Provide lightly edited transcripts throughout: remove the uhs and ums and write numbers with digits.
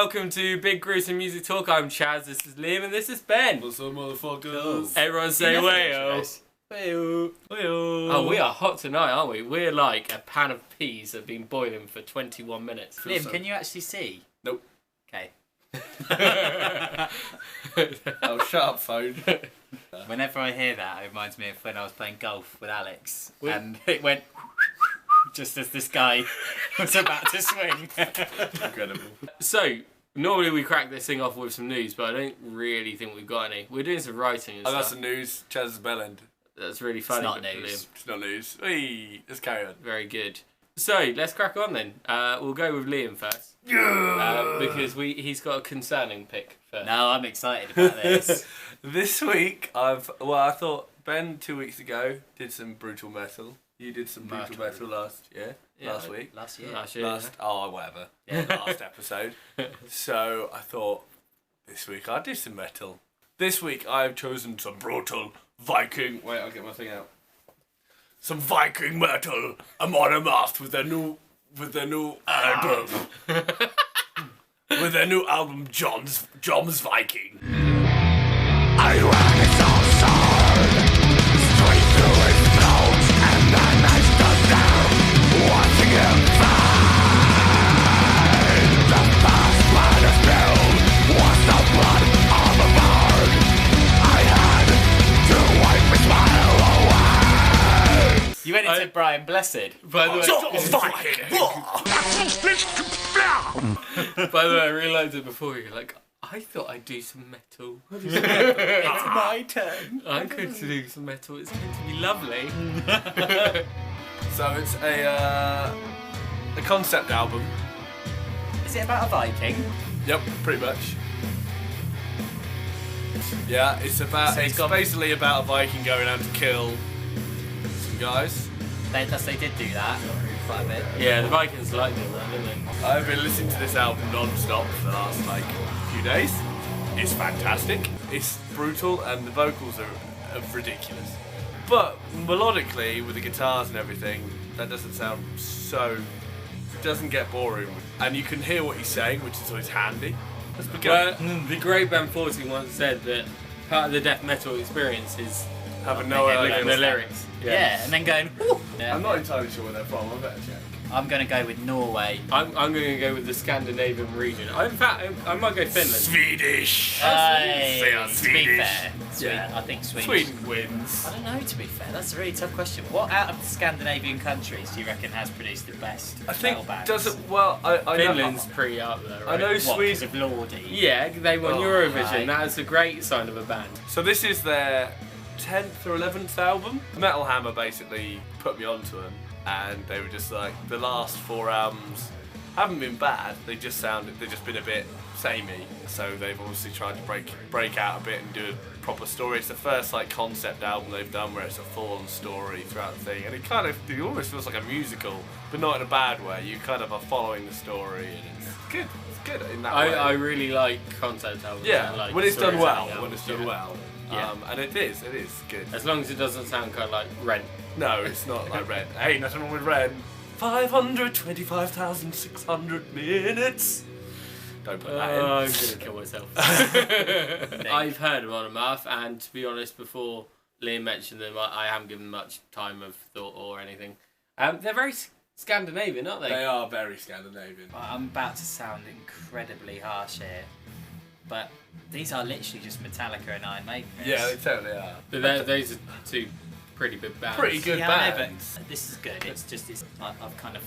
welcome to Big Gruesome Music Talk. I'm Chaz, this is Liam, and this is Ben. What's up, motherfuckers? Everyone say wayo. Wayo. Oh, we are hot tonight, aren't we? We're like a pan of peas that have been boiling for 21 minutes. Liam, can you actually see? Nope. Okay. Oh, shut up, phone. Whenever I hear that, it reminds me of when I was playing golf with Alex, and it went just as this guy was about to swing. Incredible. So, normally we crack this thing off with some news, but I don't really think we've got any. We're doing some writing and I got stuff. some news. Chaz's bellend. That's really funny. It's not news. It's not news. Whee! Let's carry on. Very good. So, let's crack on then. We'll go with Liam first. Because he's got a concerning pick first. No, I'm excited about this. This week, I thought Ben 2 weeks ago did some brutal metal. You did some brutal metal last week. Last year. Whatever. Yeah. Last episode. So I thought this week I'd do some metal. This week I've chosen some brutal Viking. Wait, I'll get my thing out. Some Viking metal. Amon Amarth with their new album. With their new album, John's Viking. I ran his own sword straight through his throat, and then I stood there watching him fight. The past blood is spilled was the blood of a bird. I had to wipe my smile away. You went into Brian Blessed. By the way, John's Viking. by the way, I realised it before. You're like, I thought I'd do some metal. It's my turn. I'm going to do some metal. It's going to be lovely. So it's a concept album. Is it about a Viking? Yep, pretty much. Yeah, it's basically about a Viking going out to kill some guys. They did do that quite a bit. Yeah, the Vikings liked it, didn't they? I've been listening to this album non-stop for the last few days. It's fantastic. It's brutal and the vocals are ridiculous. But melodically, with the guitars and everything, that doesn't sound so... It doesn't get boring. And you can hear what he's saying, which is always handy. Let's begin. Well, the great Ben 40 once said that part of the death metal experience is having no idea the lyrics. Yeah, and then going, whoo. Yeah. I'm not entirely sure where they're from. I better check. I'm going to go with Norway. I'm going to go with the Scandinavian region. In fact, I might go Finland. Swedish. To be Swedish. fair, Yeah. I think Sweden. Sweden wins. I don't know, to be fair. That's a really tough question. What out of the Scandinavian countries do you reckon has produced the best I think metal bands? doesn't well. I Finland's know, pretty up there, right? I know What, 'cause Sweden. of Lordi? Yeah, they won Oh, Eurovision. right. That's a great sign of a band. So this is their 10th or 11th album. Metal Hammer basically put me onto them, and they were just like, the last 4 albums haven't been bad. They've just been a bit samey. So they've obviously tried to break out a bit and do a proper story. It's the first concept album they've done where it's a full-on story throughout the thing, and it almost feels like a musical, but not in a bad way. You kind of are following the story, and it's good. It's good in that way. I really like concept albums. Yeah, and, like, when it's done well. storytelling When it's done albums, well. Yeah. And it is good. As long as it doesn't sound kind of like Rent. No, it's not like Red. Hey, nothing wrong with Red. 525,600 minutes. Don't put that in. I'm gonna kill myself. I've heard of Amon Amarth, and to be honest, before Liam mentioned them, I haven't given much time of thought or anything. They're very Scandinavian, aren't they? They are very Scandinavian. I'm about to sound incredibly harsh here, but these are literally just Metallica and Iron Maiden. Yeah, they totally are. But those are two pretty big bands. Pretty good Yeah, I know, bands. but this is good. I've kind of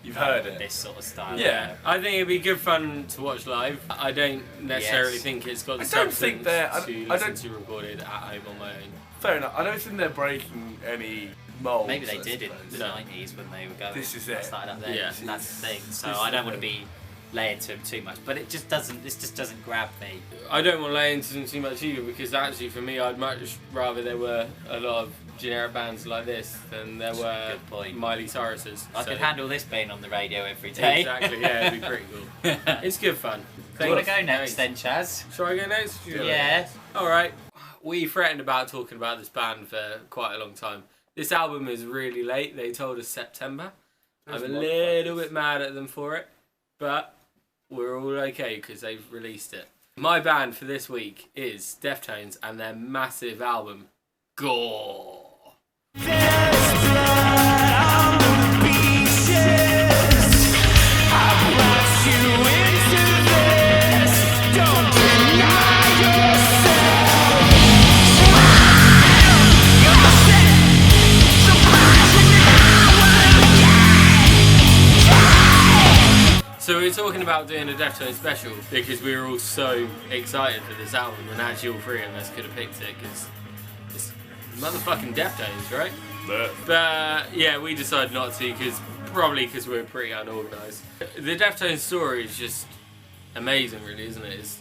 You've heard it. this sort of style. Yeah, I think it'd be good fun to watch live. I don't necessarily Yes. think it's got the I don't think substance they're- I listen don't- to recorded at home on my own. Fair enough. I don't think they're breaking any molds. Maybe they I did in suppose. the 90s when they were going. This is it. Started up there. Yeah. And that's the thing. So This I is don't want to it. be laying to them too much, but it just doesn't. This just doesn't grab me. I don't want to lay into them too much either, because actually for me I'd much rather there were a lot of generic bands like this than there were Good point. Miley Cyrus's. I so- could handle this being on the radio every day. Exactly, yeah, it'd be pretty cool. It's good fun. Do you want to go next then, Chaz? Shall I go next? Yeah. Alright. We threatened about talking about this band for quite a long time. This album is really late. They told us September. I'm a little bit mad at them for it, but we're all okay because they've released it. My band for this week is Deftones and their massive album, Gore. So we're talking about doing a Deftones special because we were all so excited for this album, and actually all three of us could have picked it because it's motherfucking Deftones, right? But yeah, we decided not to probably because we're pretty unorganised. The Deftones story is just amazing, really, isn't it?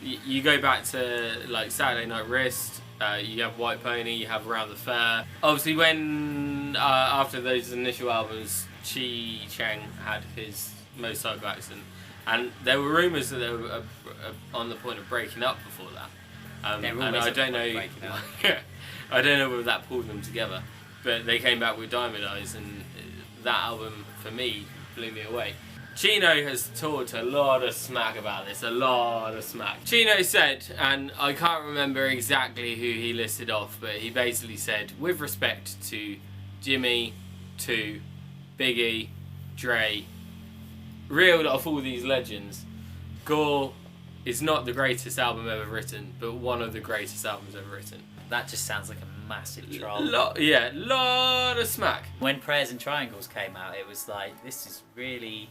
You go back to like Saturday Night Wrist, you have White Pony, you have Around the Fair. Obviously, when after those initial albums, Chi Cheng had his motorcycle accident, and there were rumours that they were on the point of breaking up before that. And I don't know, I don't know whether that pulled them together, but they came back with Diamond Eyes, and that album for me blew me away. Chino has talked a lot of smack about this, a lot of smack. Chino said, and I can't remember exactly who he listed off, but he basically said, with respect to Jimmy, to Biggie, Dre, reeled off all these legends, Gore is not the greatest album ever written, but one of the greatest albums ever written. That just sounds like a massive troll. Lot of smack. When Prayers and Triangles came out, it was like, this is really,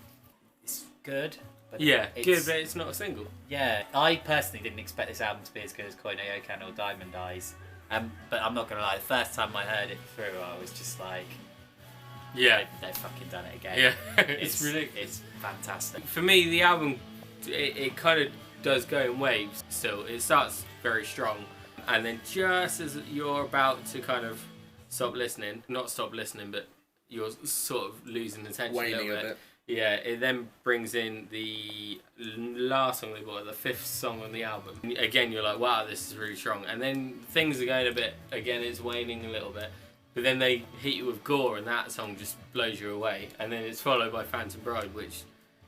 it's good. But good, but it's not a single. Yeah, I personally didn't expect this album to be as good as Koi no Yokan or Diamond Eyes. But I'm not going to lie, the first time I heard it through, I was just like, yeah, they've fucking done it again. Yeah, it's ridiculous. It's fantastic. For me, the album, it kind of does go in waves still. It starts very strong, and then just as you're about to kind of not stop listening, but you're sort of losing attention a little bit. Yeah, it then brings in the last song they bought, the fifth song on the album. Again, you're like, wow, this is really strong. And then things are going a bit, again, it's waning a little bit. But then they hit you with Gore, and that song just blows you away. And then it's followed by Phantom Bride, which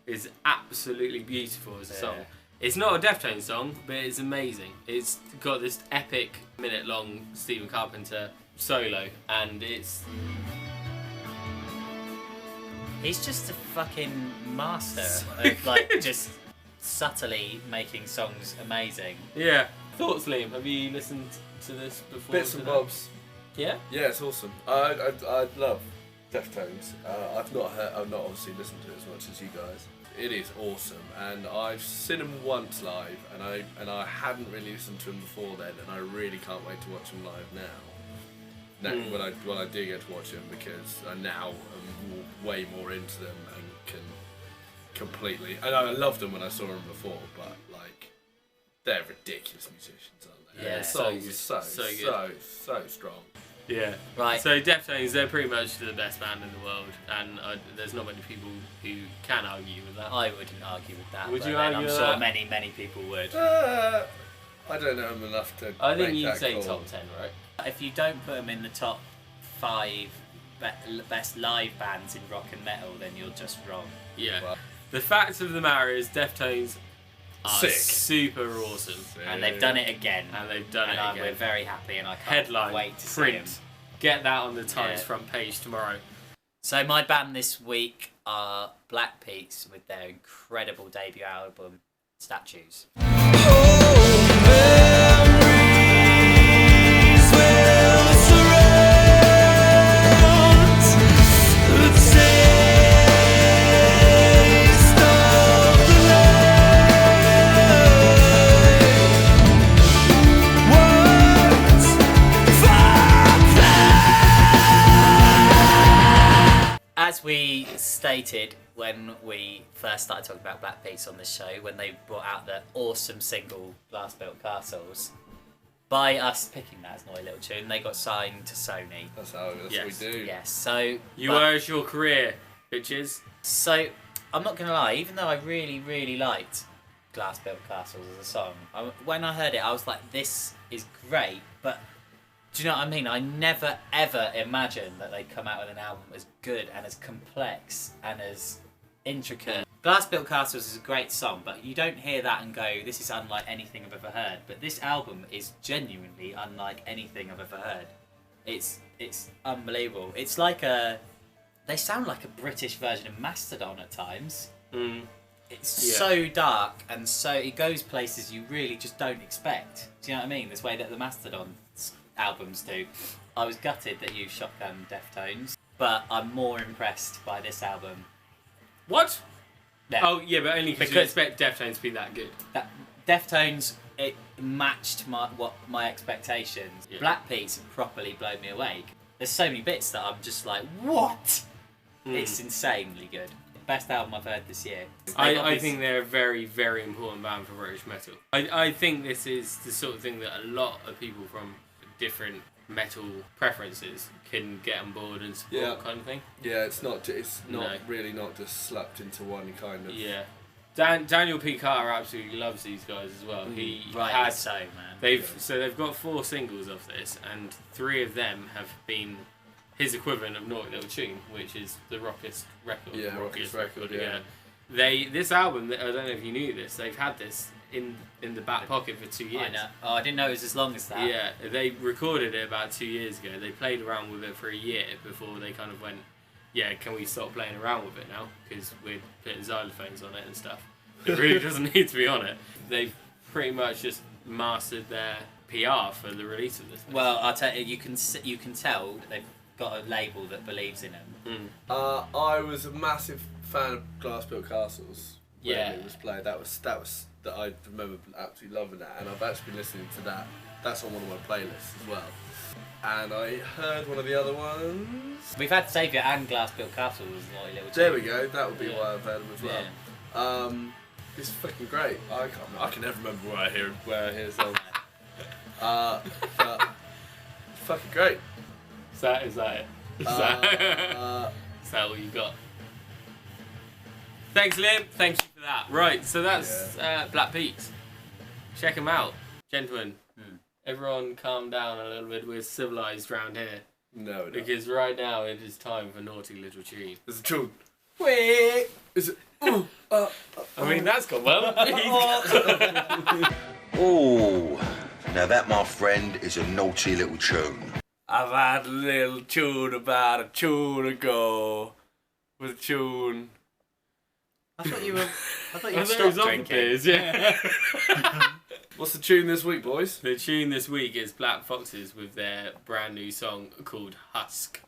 is absolutely beautiful as a song. It's not a Deftones song, but it's amazing. It's got this epic minute-long Stephen Carpenter solo, and it's... He's just a fucking master of like just subtly making songs amazing. Yeah. Thoughts, Liam? Have you listened to this before? Bits and bobs. Yeah? Yeah, it's awesome. I love Deftones. I've not obviously listened to it as much as you guys. It is awesome, and I've seen them once live, and I hadn't really listened to them before then, and I really can't wait to watch them live now. When I do get to watch them, because I now am way more into them and can completely. And I loved them when I saw them before, but like they're ridiculous musicians, aren't they? Yeah, so strong. Yeah. Right. So Deftones, they're pretty much the best band in the world, and there's not many people who can argue with that. I wouldn't argue with that. Would you argue with I'm that? sure many people would. I don't know them enough to. I think make you'd that say call. top 10, right? If you don't put them in the top 5 best live bands in rock and metal, then you're just wrong. Yeah. Well, the fact of the matter is, Deftones are Sick. super awesome. And they've done it again. Again. We're very happy, and I can't Headline, wait to print. see them. Get that on the Times front page tomorrow. So my band this week are Black Peaks with their incredible debut album, Statues. As we stated when we first started talking about Black Peaks on this show, when they brought out the awesome single Glass Built Castles, by us picking that as Naughty Little Choon, they got signed to Sony. That's what we do. Yes, so... Yours your career, bitches. So, I'm not going to lie, even though I really, really liked Glass Built Castles as a song, when I heard it, I was like, this is great, but... Do you know what I mean? I never ever imagined that they'd come out with an album as good and as complex and as intricate Glass Built Castles is a great song, but you don't hear that and go, this is unlike anything I've ever heard. But this album is genuinely unlike anything I've ever heard. It's unbelievable. It's like they sound like a British version of Mastodon at times. It's so dark and so it goes places you really just don't expect. Do you know what I mean? This way that the Mastodon albums do. I was gutted that you shotgun Deftones, but I'm more impressed by this album. What? Yeah. Oh yeah, but only because you expect Deftones to be that good. Deftones, it matched my expectations. Yeah. Black Pete's have properly blown me away. There's so many bits that I'm just like, what? It's insanely good. Best album I've heard this year. I think they're a very, very important band for British metal. I think this is the sort of thing that a lot of people from different metal preferences can get on board and support, kind of thing. Yeah, it's not really not just slapped into one kind of. Yeah. Daniel P. Carter absolutely loves these guys as well. He has so, man. They've got 4 singles of this, and 3 of them have been his equivalent of Naughty Little Choon, which is the rockiest record. Yeah, rockiest record. Yeah. This album, I don't know if you knew this, they've had this in the back pocket for 2 years. I know. Oh, I didn't know it was as long as that. Yeah, they recorded it about 2 years ago. They played around with it for a year before they kind of went, yeah, can we stop playing around with it now? Because we're putting xylophones on it and stuff. It really doesn't need to be on it. They've pretty much just mastered their PR for the release of this. Well, I'll tell you, you can tell they've got a label that believes in them. I was a massive fan of Glass Built Castles when it was played. That was that I remember absolutely loving that, and I've actually been listening to that. That's on one of my playlists as well. And I heard one of the other ones. We've had Saviour and Glass Built Castles. There we go. That would be why I've heard them as well. It's fucking great. I can never remember where I hear songs. But fucking great. Is that it? Is that what you got? Thanks, Liam. Thank you for that. Right, so that's Black Peaks. Check them out, gentlemen. Everyone, calm down a little bit. We're civilised round here. No, because right now it is time for Naughty Little Choon. There's a tune. Wait. Is it? I mean, that's gone well. Oh, now that, my friend, is a naughty little tune. I've had a little tune about a tune ago. With a tune. I thought you were stopped drinking. Beers, yeah. What's the tune this week, boys? The tune this week is Black Foxes with their brand new song called Husk.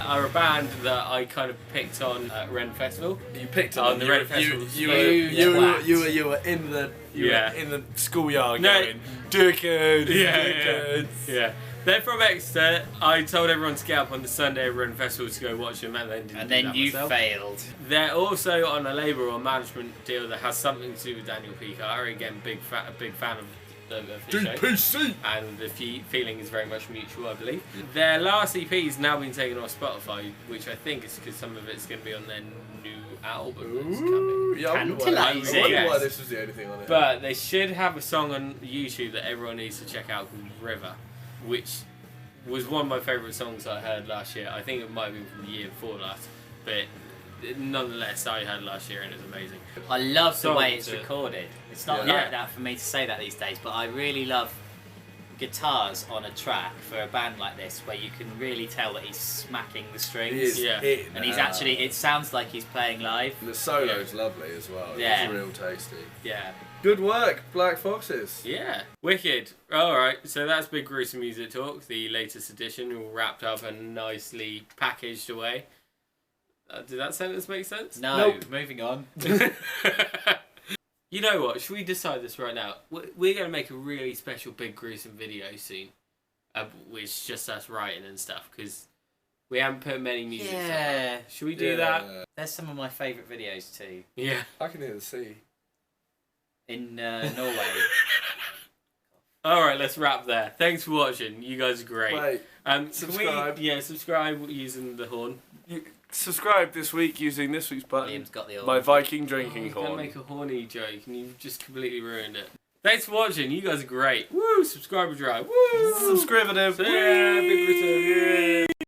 Are a band that I kind of picked on at Ren Festival. You picked on the Ren Festival. You were in the schoolyard going, dickheads. Yeah. They're from Exeter. I told everyone to get up on the Sunday of Ren Festival to go watch them, and then you failed. They're also on a label or management deal that has something to do with Daniel P. Carter. Again, big fan of the DPC! Show. And the feeling is very much mutual, I believe. Their last EP has now been taken off Spotify, which I think is because some of it's going to be on their new album that's coming. Yeah, I wonder why this was the only thing on it. But they should have a song on YouTube that everyone needs to check out called River, which was one of my favourite songs I heard last year. I think it might have been from the year before last, but nonetheless, I heard last year and it was amazing. I love the way it's recorded. It's not like that for me to say that these days, but I really love guitars on a track for a band like this, where you can really tell that he's smacking the strings. And he's actually, it sounds like he's playing live. And the solo's lovely as well. Yeah. It's real tasty. Yeah. Good work, Black Foxes. Yeah. Wicked. Alright, so that's Big Gruesome Music Talk, the latest edition, all wrapped up and nicely packaged away. Did that sentence make sense? No. Nope. Moving on. You know what? Should we decide this right now? We're going to make a really special Big Gruesome video soon, which just us writing and stuff, because we haven't put many music. Yeah. Should we do that? There's some of my favourite videos too. Yeah. I can hear the sea. In Norway. All right, let's wrap there. Thanks for watching. You guys are great. Wait, subscribe. Subscribe using the horn. Subscribe this week using this week's button. Liam's got the horn. My Viking drinking I was horn. gonna make a horny joke, and you've just completely ruined it. Thanks for watching. You guys are great. Woo! Subscriber drive. Woo! Subscribe. Yeah, big return. Yeah.